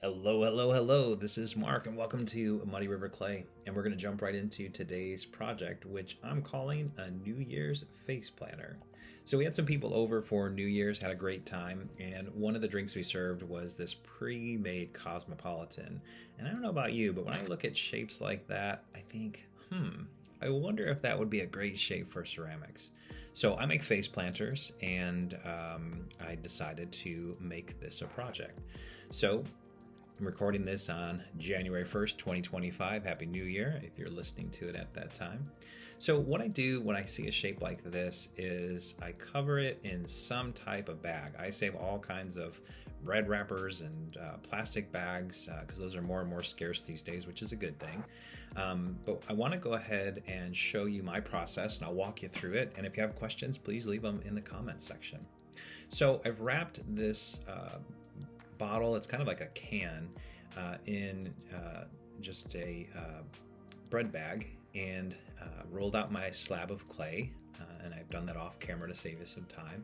Hello, hello, hello. This is Mark, and welcome to Muddy River Clay. And we're going to jump right into today's project, which I'm calling a New Year's face planter. So we had some people over for New Year's, had a great time, and one of the drinks we served was this pre-made cosmopolitan. And I don't know about you, but when I look at shapes like that, I think, I wonder if that would be a great shape for ceramics. So I make face planters, and I decided to make this a project. So I'm recording this on January 1st, 2025. Happy New Year if you're listening to it at that time. So what I do when I see a shape like this is I cover it in some type of bag. I save all kinds of red wrappers and plastic bags because those are more and more scarce these days, which is a good thing. But I want to go ahead and show you my process, and I'll walk you through it. And if you have questions, please leave them in the comments section. So I've wrapped this bottle, it's kind of like a can, in just a bread bag, and rolled out my slab of clay, and I've done that off camera to save you some time.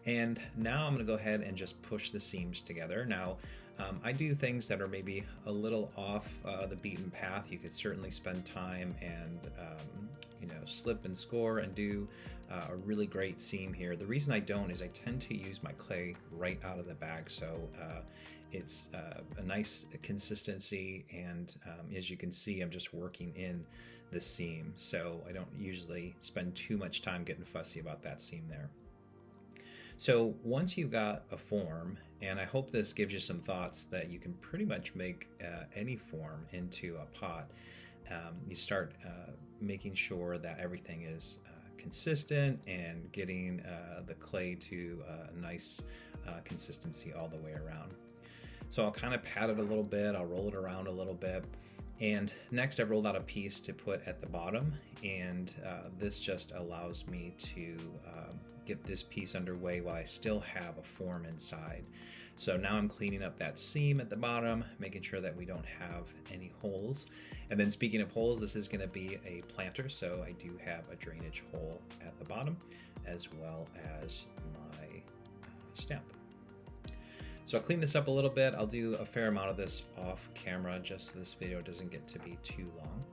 And now I'm going to go ahead and just push the seams together. Now, I do things that are maybe a little off the beaten path. You could certainly spend time and slip and score and do a really great seam here. The reason I don't is I tend to use my clay right out of the bag, so it's a nice consistency, and as you can see, I'm just working in the seam, so I don't usually spend too much time getting fussy about that seam there. So once you've got a form, and I hope this gives you some thoughts that you can pretty much make any form into a pot, you start making sure that everything is consistent and getting the clay to a nice consistency all the way around. So I'll kind of pat it a little bit, I'll roll it around a little bit. And next I've rolled out a piece to put at the bottom, and this just allows me to get this piece underway while I still have a form inside. So now I'm cleaning up that seam at the bottom, making sure that we don't have any holes. And then speaking of holes, this is going to be a planter, so I do have a drainage hole at the bottom as well as my stamp. So I'll clean this up a little bit. I'll do a fair amount of this off camera just so this video doesn't get to be too long.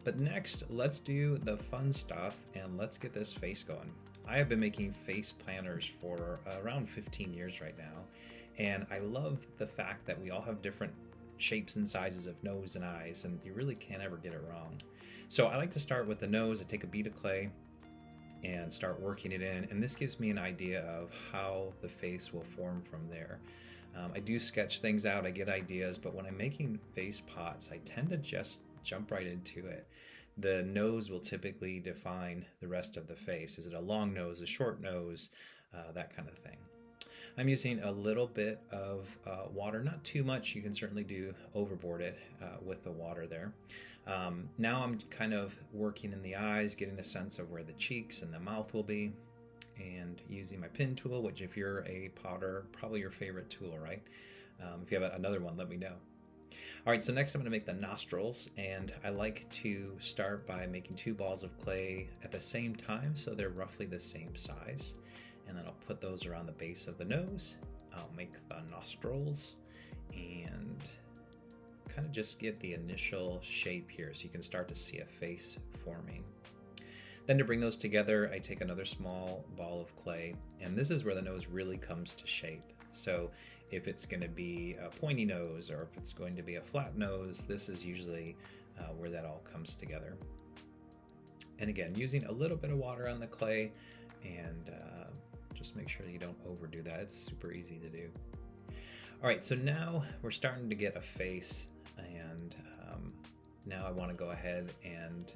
But next, let's do the fun stuff and let's get this face going. I have been making face planters for around 15 years right now, and I love the fact that we all have different shapes and sizes of nose and eyes, and you really can't ever get it wrong. So I like to start with the nose. I take a bead of clay and start working it in, and this gives me an idea of how the face will form from there. I do sketch things out, I get ideas, but when I'm making face pots, I tend to just jump right into it. The nose will typically define the rest of the face. Is it a long nose, a short nose, that kind of thing. I'm using a little bit of water, not too much. You can certainly do overboard it with the water there. Now I'm kind of working in the eyes, getting a sense of where the cheeks and the mouth will be, and using my pin tool, which if you're a potter, probably your favorite tool, right? If you have another one, let me know. All right, so next I'm going to make the nostrils, and I like to start by making two balls of clay at the same time so they're roughly the same size. And then I'll put those around the base of the nose. I'll make the nostrils and kind of just get the initial shape here so you can start to see a face forming. Then to bring those together, I take another small ball of clay, and this is where the nose really comes to shape. So if it's going to be a pointy nose or if it's going to be a flat nose, this is usually where that all comes together. And again, using a little bit of water on the clay, and just make sure you don't overdo that. It's super easy to do. All right, so now we're starting to get a face, and now I want to go ahead and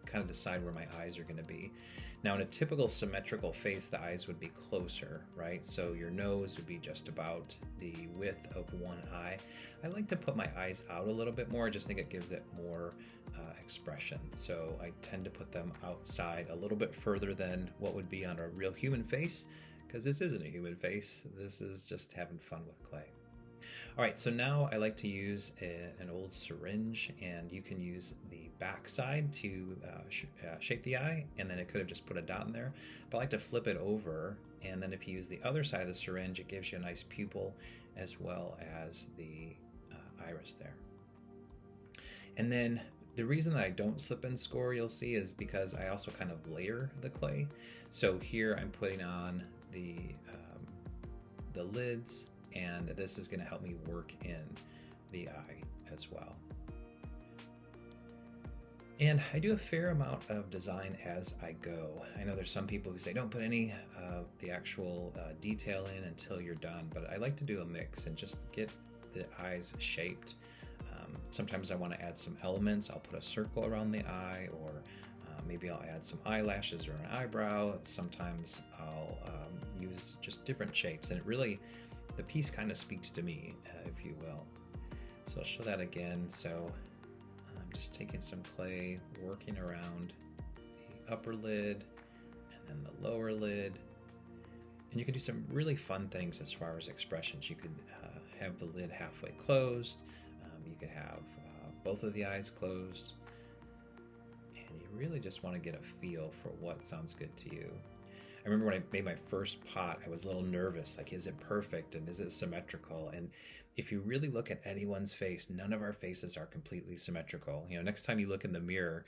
kind of decide where my eyes are going to be. Now in a typical symmetrical face, the eyes would be closer, right? So your nose would be just about the width of one eye. I like to put my eyes out a little bit more. I just think it gives it more expression. So I tend to put them outside a little bit further than what would be on a real human face, because this isn't a human face. This is just having fun with clay. All right, so now I like to use an old syringe, and you can use the back side to shape the eye, and then it could have just put a dot in there. But I like to flip it over, and then if you use the other side of the syringe, it gives you a nice pupil as well as the iris there. And then the reason that I don't slip and score, you'll see, is because I also kind of layer the clay. So here I'm putting on the lids, and this is going to help me work in the eye as well. And I do a fair amount of design as I go. I know there's some people who say don't put any of the actual detail in until you're done, but I like to do a mix and just get the eyes shaped. Sometimes I want to add some elements. I'll put a circle around the eye, or maybe I'll add some eyelashes or an eyebrow. Sometimes I'll use just different shapes, and it really, the piece kind of speaks to me, if you will. So I'll show that again. So I'm just taking some clay, working around the upper lid and then the lower lid. And you can do some really fun things as far as expressions. You could have the lid halfway closed. You could have both of the eyes closed. And you really just want to get a feel for what sounds good to you. I remember when I made my first pot, I was a little nervous, like, is it perfect and is it symmetrical? And if you really look at anyone's face, none of our faces are completely symmetrical. You know, next time you look in the mirror,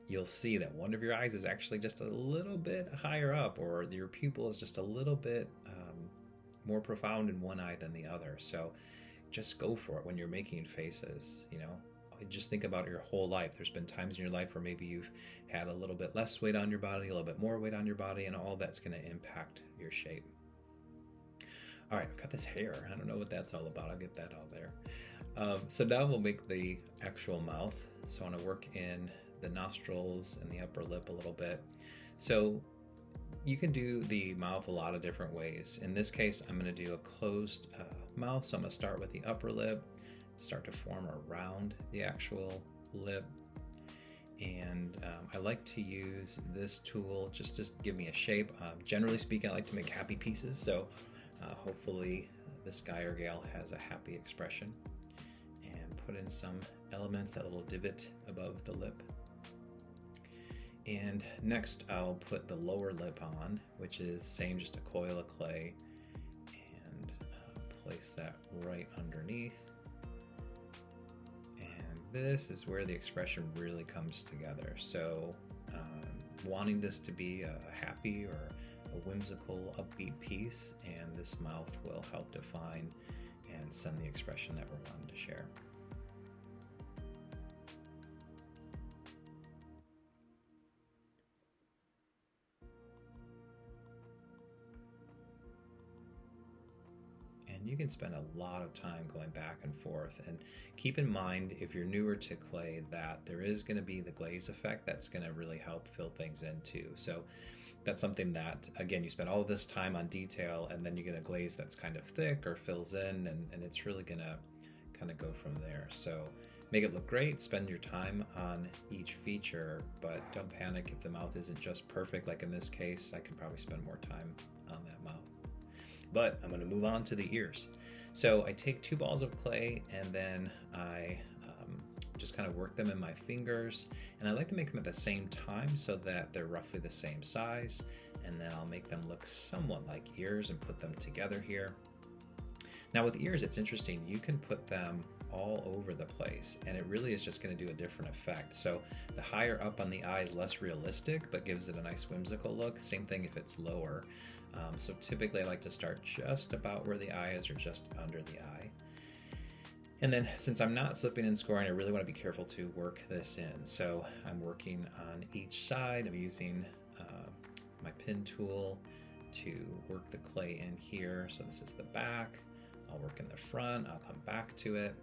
you'll see that one of your eyes is actually just a little bit higher up, or your pupil is just a little bit more profound in one eye than the other. So just go for it when you're making faces, you know. Just think about your whole life. There's been times in your life where maybe you've had a little bit less weight on your body, a little bit more weight on your body, and all that's going to impact your shape. All right, I've got this hair. I don't know what that's all about. I'll get that all there. So now we'll make the actual mouth. So I want to work in the nostrils and the upper lip a little bit. So you can do the mouth a lot of different ways. In this case, I'm going to do a closed mouth. So I'm going to start with the upper lip, start to form around the actual lip. And I like to use this tool just to give me a shape. Generally speaking, I like to make happy pieces. So hopefully this guy or gal has a happy expression. And put in some elements, that little divot above the lip. And next I'll put the lower lip on, which is same, just a coil of clay, and place that right underneath. And this is where the expression really comes together. So wanting this to be a happy or a whimsical, upbeat piece, and this mouth will help define and send the expression that we're wanting to share. You can spend a lot of time going back and forth, and keep in mind, if you're newer to clay, that there is going to be the glaze effect that's going to really help fill things in too. So that's something that, again, you spend all of this time on detail, and then you get a glaze that's kind of thick or fills in, and it's really going to kind of go from there. So make it look great, spend your time on each feature, but don't panic if the mouth isn't just perfect. Like in this case, I could probably spend more time on that mouth. But I'm going to move on to the ears. So I take 2 balls of clay, and then I just kind of work them in my fingers, and I like to make them at the same time so that they're roughly the same size, and then I'll make them look somewhat like ears and put them together here. Now with ears, it's interesting. You can put them all over the place, and it really is just going to do a different effect. So the higher up on the eye is less realistic, but gives it a nice whimsical look. Same thing if it's lower. So typically I like to start just about where the eye is, or just under the eye. And then since I'm not slipping and scoring, I really want to be careful to work this in. So I'm working on each side. I'm using my pin tool to work the clay in here. So this is the back. I'll work in the front. I'll come back to it.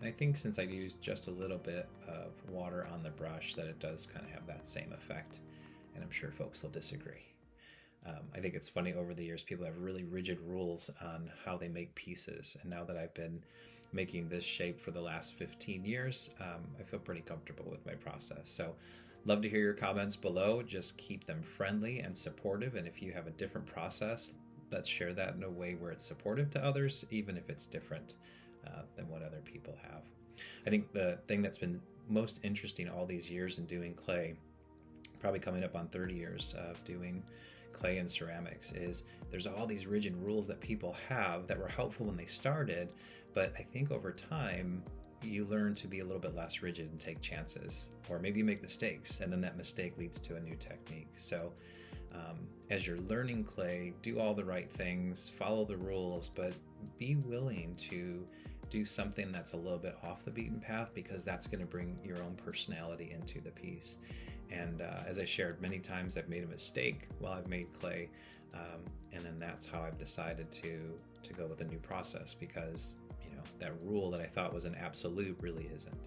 And I think since I used just a little bit of water on the brush, that it does kind of have that same effect. And I'm sure folks will disagree. I think it's funny, over the years, people have really rigid rules on how they make pieces. And now that I've been making this shape for the last 15 years, I feel pretty comfortable with my process. So love to hear your comments below. Just keep them friendly and supportive. And if you have a different process, let's share that in a way where it's supportive to others, even if it's different than what other people have. I think the thing that's been most interesting all these years in doing clay, probably coming up on 30 years of doing clay and ceramics, is there's all these rigid rules that people have that were helpful when they started, but I think over time you learn to be a little bit less rigid and take chances, or maybe you make mistakes and then that mistake leads to a new technique. So as you're learning clay, do all the right things, follow the rules, but be willing to do something that's a little bit off the beaten path, because that's going to bring your own personality into the piece. And as I shared many times, I've made a mistake while I've made clay, and then that's how I've decided to go with a new process, because that rule that I thought was an absolute really isn't.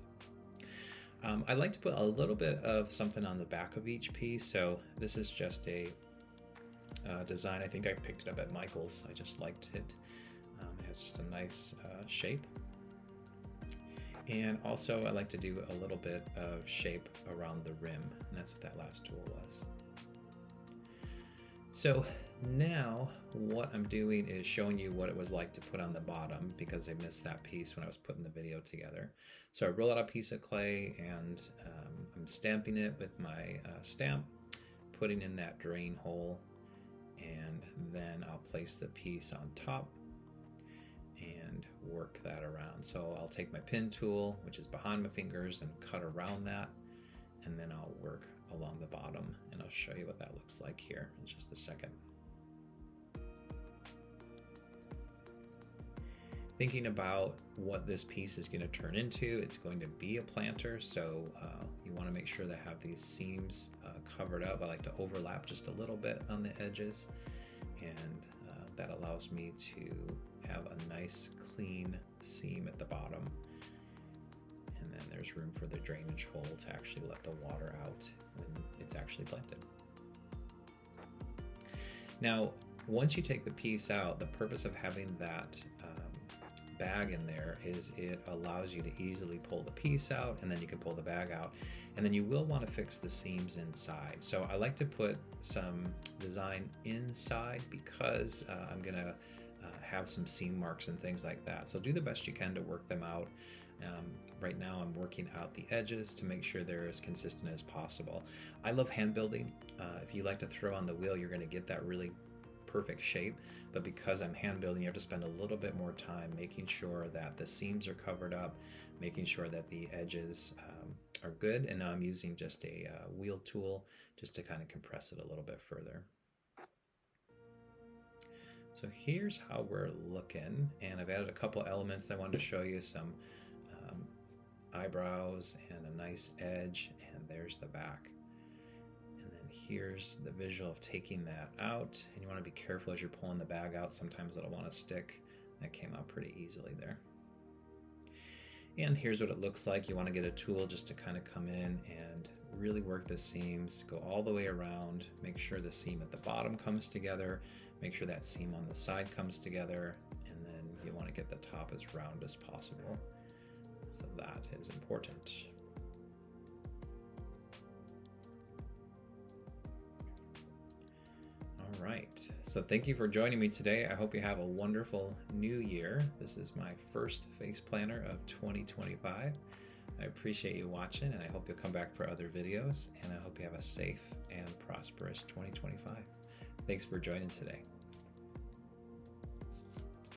I like to put a little bit of something on the back of each piece. So this is just a design. I think I picked it up at Michael's. I just liked it. It has just a nice shape. And also I like to do a little bit of shape around the rim, and that's what that last tool was. So now what I'm doing is showing you what it was like to put on the bottom, because I missed that piece when I was putting the video together. So I roll out a piece of clay and I'm stamping it with my stamp, putting in that drain hole, and then I'll place the piece on top and work that around. So I'll take my pin tool, which is behind my fingers, and cut around that, and then I'll work along the bottom, and I'll show you what that looks like here in just a second. Thinking about what this piece is going to turn into, it's going to be a planter, so you want to make sure that have these seams covered up. I like to overlap just a little bit on the edges, and that allows me to have a nice clean seam at the bottom, and then there's room for the drainage hole to actually let the water out when it's actually planted. Now once you take the piece out, the purpose of having that bag in there is it allows you to easily pull the piece out, and then you can pull the bag out, and then you will want to fix the seams inside. So I like to put some design inside, because I'm gonna have some seam marks and things like that. So do the best you can to work them out. Right now I'm working out the edges to make sure they're as consistent as possible. I love hand building. If you like to throw on the wheel, you're going to get that really perfect shape, but because I'm hand building, you have to spend a little bit more time making sure that the seams are covered up, making sure that the edges are good. And now I'm using just a wheel tool just to kind of compress it a little bit further. So here's how we're looking, and I've added a couple elements. I wanted to show you some eyebrows and a nice edge, and there's the back. And then here's the visual of taking that out, and you want to be careful as you're pulling the bag out. Sometimes it'll want to stick. That came out pretty easily there. And here's what it looks like. You want to get a tool just to kind of come in and really work the seams, go all the way around, make sure the seam at the bottom comes together, make sure that seam on the side comes together, and then you want to get the top as round as possible. So that is important. All right, so thank you for joining me today. I hope you have a wonderful new year. This is my first face planner of 2025. I appreciate you watching, and I hope you'll come back for other videos, and I hope you have a safe and prosperous 2025. Thanks for joining today.